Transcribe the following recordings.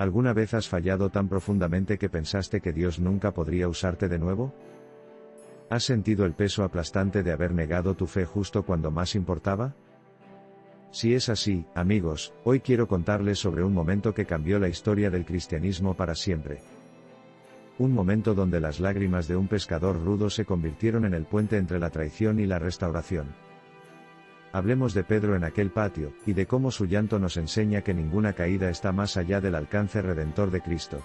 ¿Alguna vez has fallado tan profundamente que pensaste que Dios nunca podría usarte de nuevo? ¿Has sentido el peso aplastante de haber negado tu fe justo cuando más importaba? Si es así, amigos, hoy quiero contarles sobre un momento que cambió la historia del cristianismo para siempre. Un momento donde las lágrimas de un pescador rudo se convirtieron en el puente entre la traición y la restauración. Hablemos de Pedro en aquel patio, y de cómo su llanto nos enseña que ninguna caída está más allá del alcance redentor de Cristo.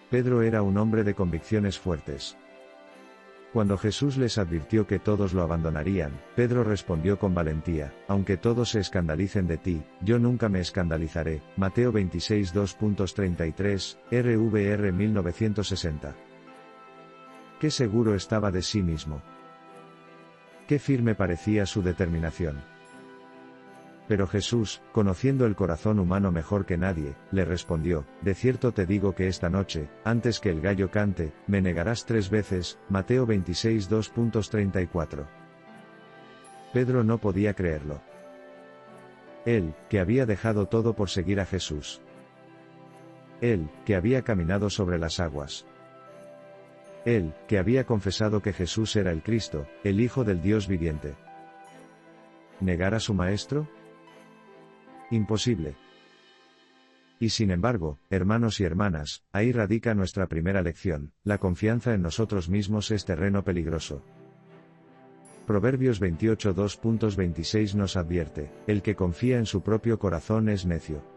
Pedro era un hombre de convicciones fuertes. Cuando Jesús les advirtió que todos lo abandonarían, Pedro respondió con valentía: aunque todos se escandalicen de ti, yo nunca me escandalizaré. Mateo 26 2.33, RVR 1960. Qué seguro estaba de sí mismo. Qué firme parecía su determinación. Pero Jesús, conociendo el corazón humano mejor que nadie, le respondió: de cierto te digo que esta noche, antes que el gallo cante, me negarás 3 veces, Mateo 26 2.34. Pedro no podía creerlo. Él, que había dejado todo por seguir a Jesús. Él, que había caminado sobre las aguas. Él, que había confesado que Jesús era el Cristo, el Hijo del Dios viviente. ¿Negar a su Maestro? Imposible. Y sin embargo, hermanos y hermanas, ahí radica nuestra primera lección: la confianza en nosotros mismos es terreno peligroso. Proverbios 28 2.26 nos advierte: el que confía en su propio corazón es necio.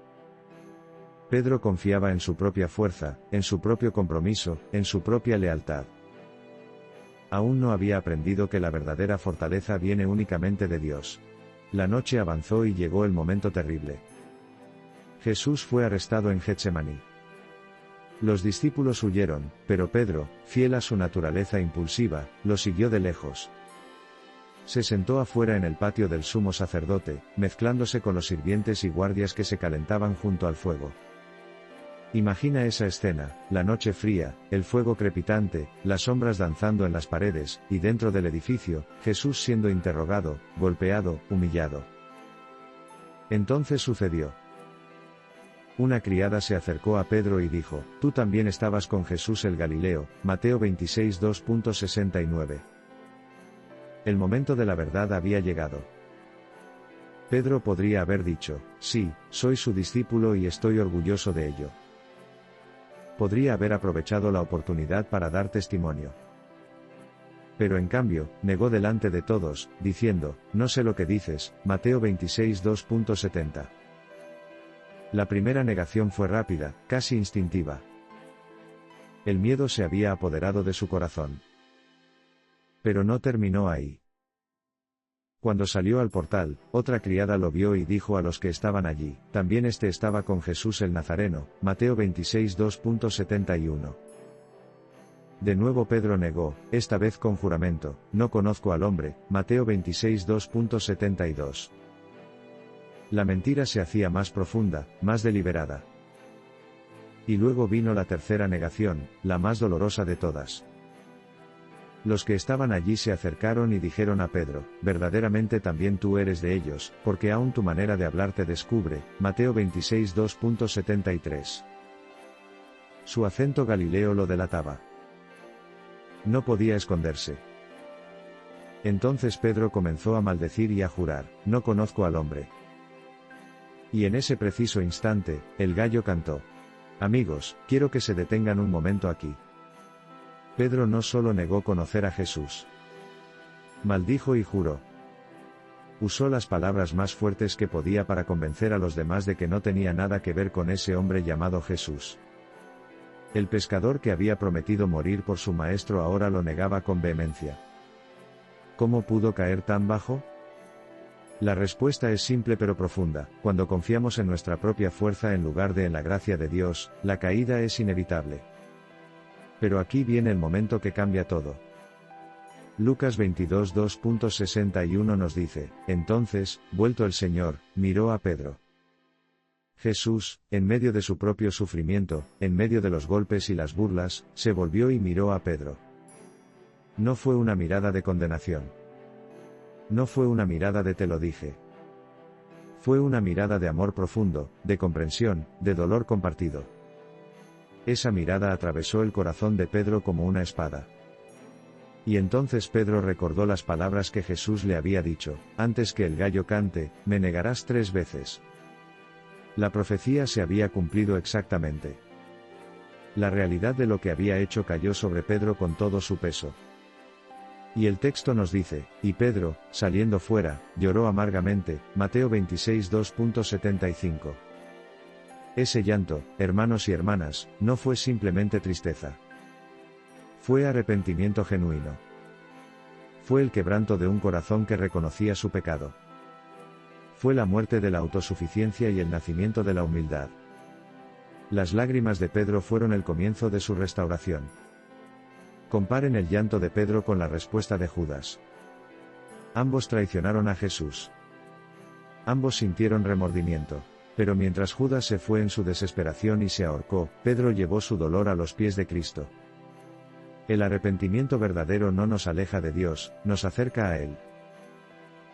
Pedro confiaba en su propia fuerza, en su propio compromiso, en su propia lealtad. Aún no había aprendido que la verdadera fortaleza viene únicamente de Dios. La noche avanzó y llegó el momento terrible. Jesús fue arrestado en Getsemaní. Los discípulos huyeron, pero Pedro, fiel a su naturaleza impulsiva, lo siguió de lejos. Se sentó afuera en el patio del sumo sacerdote, mezclándose con los sirvientes y guardias que se calentaban junto al fuego. Imagina esa escena: la noche fría, el fuego crepitante, las sombras danzando en las paredes, y dentro del edificio, Jesús siendo interrogado, golpeado, humillado. Entonces sucedió. Una criada se acercó a Pedro y dijo: tú también estabas con Jesús el Galileo, Mateo 26 2.69. El momento de la verdad había llegado. Pedro podría haber dicho: sí, soy su discípulo y estoy orgulloso de ello. Podría haber aprovechado la oportunidad para dar testimonio. Pero en cambio, negó delante de todos, diciendo: no sé lo que dices, Mateo 26 2.70. La primera negación fue rápida, casi instintiva. El miedo se había apoderado de su corazón. Pero no terminó ahí. Cuando salió al portal, otra criada lo vio y dijo a los que estaban allí: también este estaba con Jesús el Nazareno, Mateo 26 2.71. De nuevo Pedro negó, esta vez con juramento: no conozco al hombre, Mateo 26 2.72. La mentira se hacía más profunda, más deliberada. Y luego vino la tercera negación, la más dolorosa de todas. Los que estaban allí se acercaron y dijeron a Pedro: verdaderamente también tú eres de ellos, porque aún tu manera de hablar te descubre, Mateo 26 2.73. Su acento galileo lo delataba. No podía esconderse. Entonces Pedro comenzó a maldecir y a jurar: no conozco al hombre. Y en ese preciso instante, el gallo cantó. Amigos, quiero que se detengan un momento aquí. Pedro no solo negó conocer a Jesús. Maldijo y juró. Usó las palabras más fuertes que podía para convencer a los demás de que no tenía nada que ver con ese hombre llamado Jesús. El pescador que había prometido morir por su maestro ahora lo negaba con vehemencia. ¿Cómo pudo caer tan bajo? La respuesta es simple pero profunda: cuando confiamos en nuestra propia fuerza en lugar de en la gracia de Dios, la caída es inevitable. Pero aquí viene el momento que cambia todo. Lucas 22 2.61 nos dice: entonces, vuelto el Señor, miró a Pedro. Jesús, en medio de su propio sufrimiento, en medio de los golpes y las burlas, se volvió y miró a Pedro. No fue una mirada de condenación. No fue una mirada de te lo dije. Fue una mirada de amor profundo, de comprensión, de dolor compartido. Esa mirada atravesó el corazón de Pedro como una espada. Y entonces Pedro recordó las palabras que Jesús le había dicho: antes que el gallo cante, me negarás 3 veces. La profecía se había cumplido exactamente. La realidad de lo que había hecho cayó sobre Pedro con todo su peso. Y el texto nos dice: y Pedro, saliendo fuera, lloró amargamente. Mateo 26 2.75. Ese llanto, hermanos y hermanas, no fue simplemente tristeza. Fue arrepentimiento genuino. Fue el quebranto de un corazón que reconocía su pecado. Fue la muerte de la autosuficiencia y el nacimiento de la humildad. Las lágrimas de Pedro fueron el comienzo de su restauración. Comparen el llanto de Pedro con la respuesta de Judas. Ambos traicionaron a Jesús. Ambos sintieron remordimiento. Pero mientras Judas se fue en su desesperación y se ahorcó, Pedro llevó su dolor a los pies de Cristo. El arrepentimiento verdadero no nos aleja de Dios, nos acerca a Él.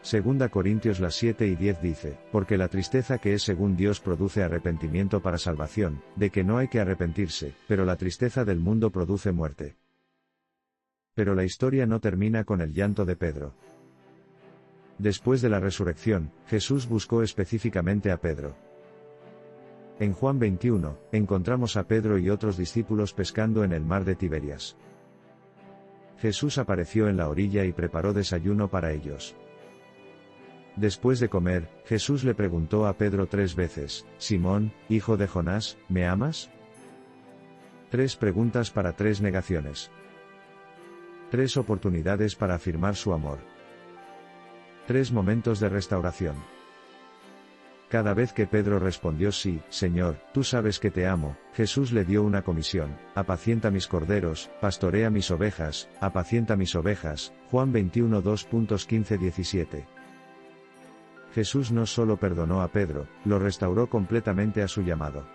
2 Corintios 7:10 dice: porque la tristeza que es según Dios produce arrepentimiento para salvación, de que no hay que arrepentirse, pero la tristeza del mundo produce muerte. Pero la historia no termina con el llanto de Pedro. Después de la resurrección, Jesús buscó específicamente a Pedro. En Juan 21, encontramos a Pedro y otros discípulos pescando en el mar de Tiberias. Jesús apareció en la orilla y preparó desayuno para ellos. Después de comer, Jesús le preguntó a Pedro 3 veces: Simón, hijo de Jonás, ¿me amas? 3 preguntas para 3 negaciones. 3 oportunidades para afirmar su amor. 3 momentos de restauración. Cada vez que Pedro respondió: sí, Señor, tú sabes que te amo, Jesús le dio una comisión: apacienta mis corderos, pastorea mis ovejas, apacienta mis ovejas. Juan 21 2.15-17. Jesús no solo perdonó a Pedro, lo restauró completamente a su llamado.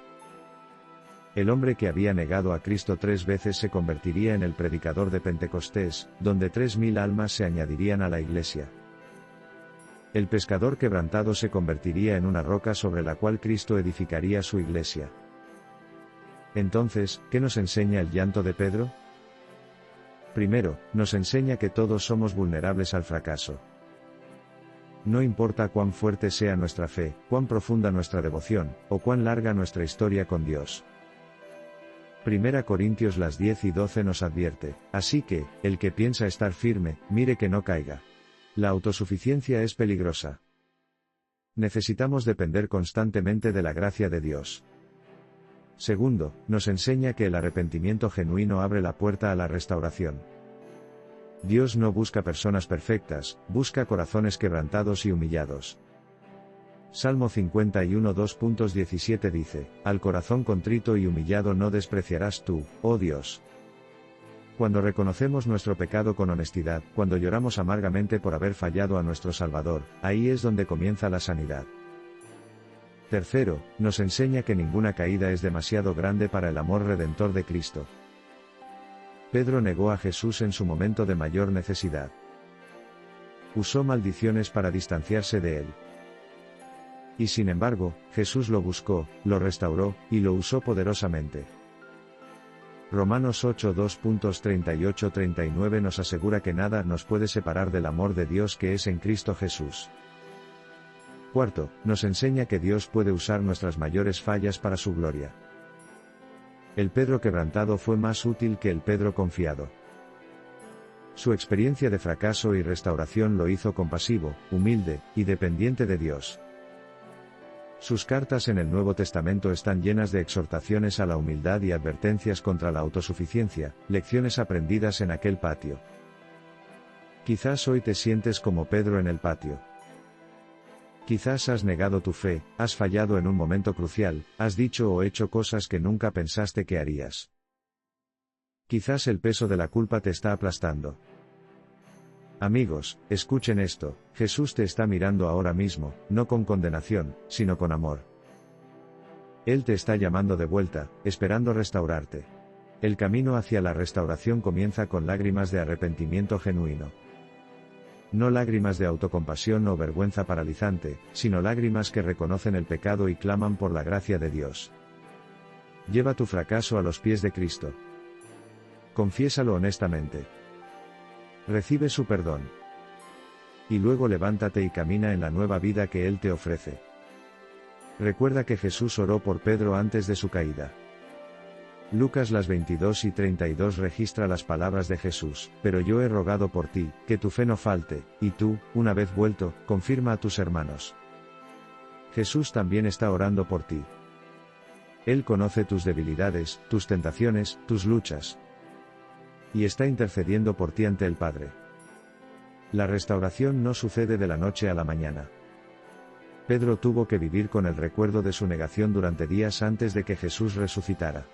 El hombre que había negado a Cristo 3 veces se convertiría en el predicador de Pentecostés, donde 3000 almas se añadirían a la iglesia. El pescador quebrantado se convertiría en una roca sobre la cual Cristo edificaría su iglesia. Entonces, ¿qué nos enseña el llanto de Pedro? Primero, nos enseña que todos somos vulnerables al fracaso. No importa cuán fuerte sea nuestra fe, cuán profunda nuestra devoción, o cuán larga nuestra historia con Dios. 1 Corintios 10:12 nos advierte: así que, el que piensa estar firme, mire que no caiga. La autosuficiencia es peligrosa. Necesitamos depender constantemente de la gracia de Dios. Segundo, nos enseña que el arrepentimiento genuino abre la puerta a la restauración. Dios no busca personas perfectas, busca corazones quebrantados y humillados. Salmo 51 2.17 dice: al corazón contrito y humillado no despreciarás tú, oh Dios. Cuando reconocemos nuestro pecado con honestidad, cuando lloramos amargamente por haber fallado a nuestro Salvador, ahí es donde comienza la sanidad. Tercero, nos enseña que ninguna caída es demasiado grande para el amor redentor de Cristo. Pedro negó a Jesús en su momento de mayor necesidad. Usó maldiciones para distanciarse de él. Y sin embargo, Jesús lo buscó, lo restauró, y lo usó poderosamente. Romanos 8 2.38-39 nos asegura que nada nos puede separar del amor de Dios que es en Cristo Jesús. Cuarto, nos enseña que Dios puede usar nuestras mayores fallas para su gloria. El Pedro quebrantado fue más útil que el Pedro confiado. Su experiencia de fracaso y restauración lo hizo compasivo, humilde, y dependiente de Dios. Sus cartas en el Nuevo Testamento están llenas de exhortaciones a la humildad y advertencias contra la autosuficiencia, lecciones aprendidas en aquel patio. Quizás hoy te sientes como Pedro en el patio. Quizás has negado tu fe, has fallado en un momento crucial, has dicho o hecho cosas que nunca pensaste que harías. Quizás el peso de la culpa te está aplastando. Amigos, escuchen esto: Jesús te está mirando ahora mismo, no con condenación, sino con amor. Él te está llamando de vuelta, esperando restaurarte. El camino hacia la restauración comienza con lágrimas de arrepentimiento genuino. No lágrimas de autocompasión o vergüenza paralizante, sino lágrimas que reconocen el pecado y claman por la gracia de Dios. Lleva tu fracaso a los pies de Cristo. Confiésalo honestamente. Recibe su perdón. Y luego levántate y camina en la nueva vida que Él te ofrece. Recuerda que Jesús oró por Pedro antes de su caída. Lucas las 22 y 32 registra las palabras de Jesús: pero yo he rogado por ti, que tu fe no falte, y tú, una vez vuelto, confirma a tus hermanos. Jesús también está orando por ti. Él conoce tus debilidades, tus tentaciones, tus luchas. Y está intercediendo por ti ante el Padre. La restauración no sucede de la noche a la mañana. Pedro tuvo que vivir con el recuerdo de su negación durante días antes de que Jesús resucitara.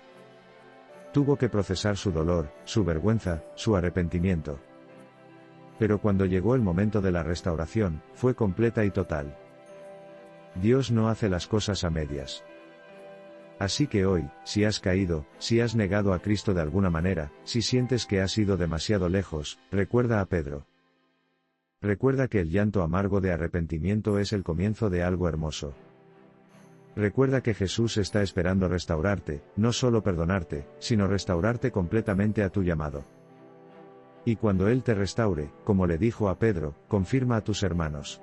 Tuvo que procesar su dolor, su vergüenza, su arrepentimiento. Pero cuando llegó el momento de la restauración, fue completa y total. Dios no hace las cosas a medias. Así que hoy, si has caído, si has negado a Cristo de alguna manera, si sientes que has ido demasiado lejos, recuerda a Pedro. Recuerda que el llanto amargo de arrepentimiento es el comienzo de algo hermoso. Recuerda que Jesús está esperando restaurarte, no solo perdonarte, sino restaurarte completamente a tu llamado. Y cuando Él te restaure, como le dijo a Pedro, confirma a tus hermanos.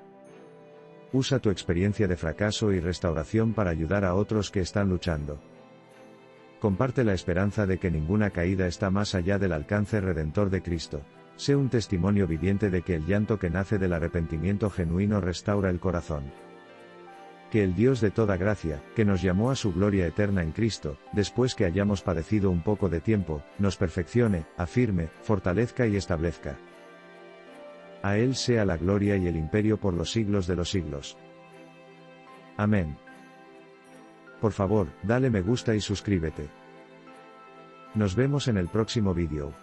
Usa tu experiencia de fracaso y restauración para ayudar a otros que están luchando. Comparte la esperanza de que ninguna caída está más allá del alcance redentor de Cristo. Sé un testimonio viviente de que el llanto que nace del arrepentimiento genuino restaura el corazón. Que el Dios de toda gracia, que nos llamó a su gloria eterna en Cristo, después que hayamos padecido un poco de tiempo, nos perfeccione, afirme, fortalezca y establezca. A Él sea la gloria y el imperio por los siglos de los siglos. Amén. Por favor, dale me gusta y suscríbete. Nos vemos en el próximo vídeo.